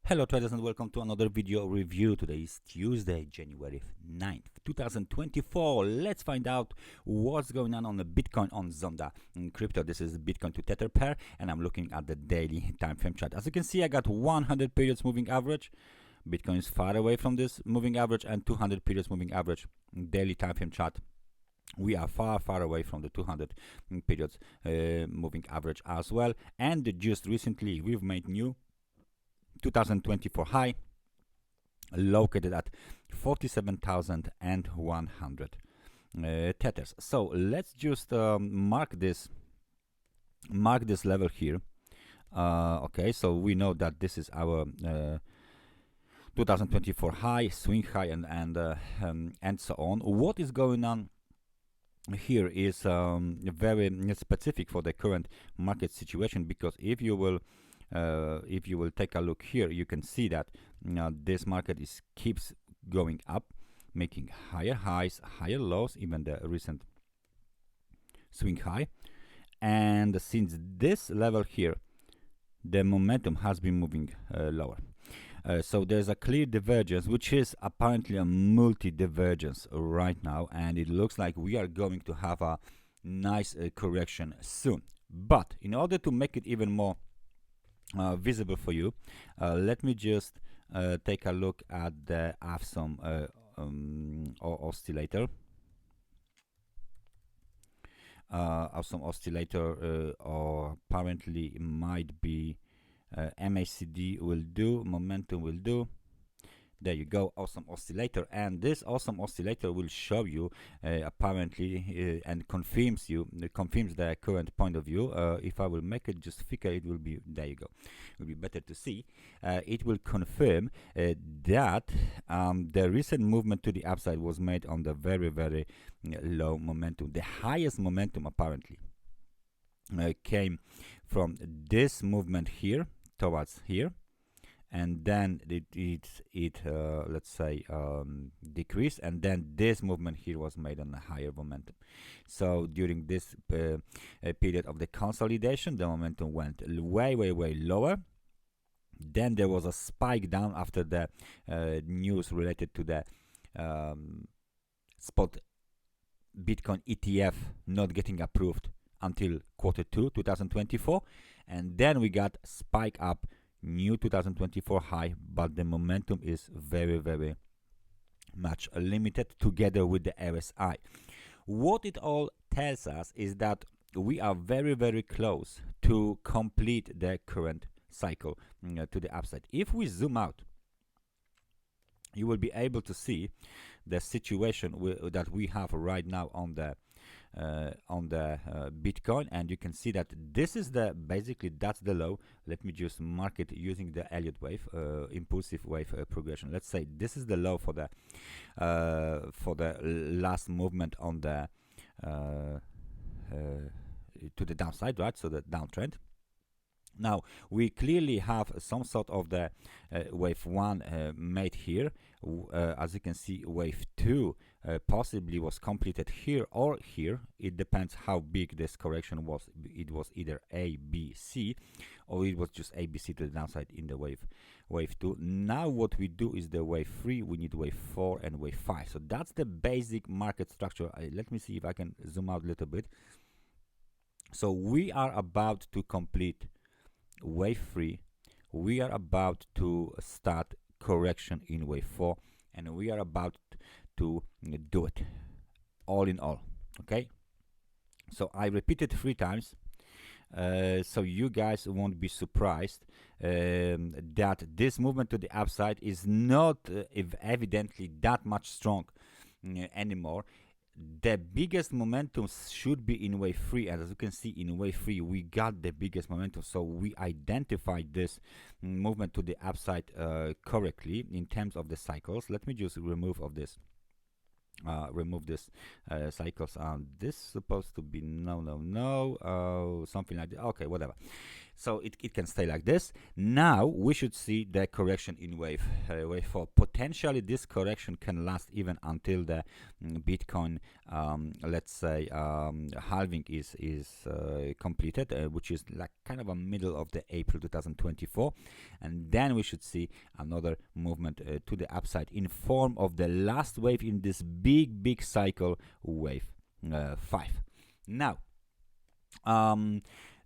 Hello traders and welcome to another video review. Today is Tuesday, January 9th, 2024. Let's find out what's going on the Bitcoin on Zondacrypto. This is Bitcoin to Tether pair and I'm looking at the daily time frame chart. As you can see, I got 100 periods moving average. Bitcoin is far away from this moving average, and 200 periods moving average daily time frame chart. We are far away from the 200 periods moving average as well. And just recently we've made new 2024 high located at 47,100 tethers. So let's just mark this level here. Okay, so we know that this is our 2024 high, swing high, and so on. What is going on here is very specific for the current market situation, because if you will take a look here, you can see that this market keeps going up, making higher highs, higher lows, even the recent swing high. And since this level here, the momentum has been moving lower. So there's a clear divergence, which is apparently a multi-divergence right now, and it looks like we are going to have a nice correction soon. But in order to make it even more visible for you, let me just take a look at the awesome oscillator. Awesome oscillator, or apparently it might be MACD will do, momentum will do. There you go, awesome oscillator. And this awesome oscillator will show you apparently and confirms the current point of view. If I will make it just thicker, it will be, there you go, it will be better to see. It will confirm that the recent movement to the upside was made on the very low momentum. The highest momentum apparently came from this movement here towards here, and then it let's say decreased, and then this movement here was made on a higher momentum. So during this period of the consolidation, the momentum went way lower. Then there was a spike down after the news related to the spot Bitcoin ETF not getting approved until Q2 2024, and then we got spike up, new 2024 high, but the momentum is very much limited together with the RSI. What it all tells us is that we are very close to complete the current cycle to the upside. If we zoom out, you will be able to see the situation that we have right now on the Bitcoin, and you can see that this is basically that's the low. Let me just mark it using the Elliott wave, impulsive wave progression. Let's say this is the low for the last movement on the to the downside, right? So the downtrend. Now we clearly have some sort of the wave 1 made here. As you can see, wave 2 possibly was completed here or here. It depends how big this correction was. It was either A, B, C, or it was just A, B, C to the downside in the wave 2. Now what we do is the wave 3, we need wave 4 and wave 5. So that's the basic market structure. Let me see if I can zoom out a little bit. So we are about to complete wave 3, we are about to start correction in wave 4, and we are about to do it all in all. Okay, so I repeated 3 times, so you guys won't be surprised that this movement to the upside is not evidently that much strong anymore. The biggest momentum should be in wave 3, and as you can see, in wave 3 we got the biggest momentum. So we identified this movement to the upside correctly in terms of the cycles. Let me just remove this cycles. This is supposed to be no, something like that. Okay, whatever. So it can stay like this. Now we should see the correction in wave 4. Potentially this correction can last even until the Bitcoin, let's say, halving is completed, which is like kind of a middle of the April 2024, and then we should see another movement to the upside in form of the last wave in this big cycle, wave 5. Now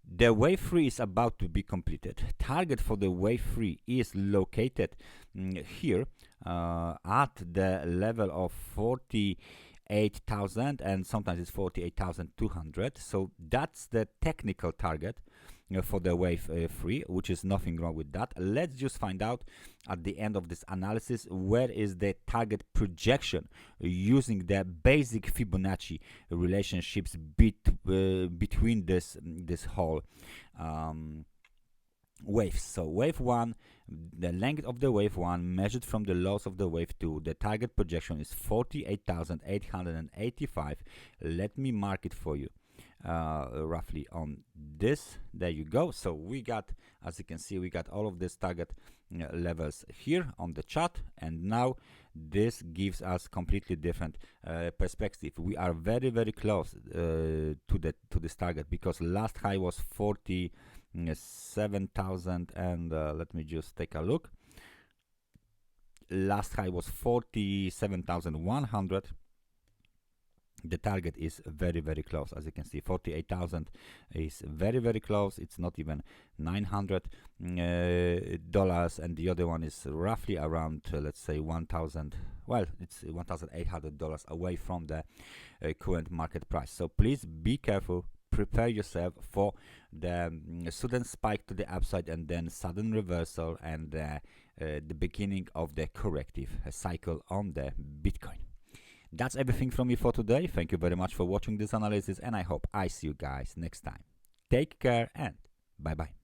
the wave 3 is about to be completed. Target for the wave 3 is located here at the level of 48,000, and sometimes it's 48,200. So that's the technical target for the wave 3, which is nothing wrong with that. Let's just find out at the end of this analysis where is the target projection using the basic Fibonacci relationships between this whole waves. So wave 1, the length of the wave 1 measured from the lows of the wave 2, the target projection is 48,885. Let me mark it for you roughly on this. There you go. So we got, as you can see, we got all of these target levels here on the chart, and now this gives us completely different perspective. We are very close to this target, because last high was 47,000, and let me just take a look. Last high was 47,100. The target is very close. As you can see, 48,000 is very close. It's not even $900, and the other one is roughly around let's say 1,000. Well, it's $1,800 away from the current market price. So please be careful. Prepare yourself for the sudden spike to the upside, and then sudden reversal, and the beginning of the corrective cycle on the Bitcoin. That's everything from me for today. Thank you very much for watching this analysis, and I hope I see you guys next time. Take care and bye bye.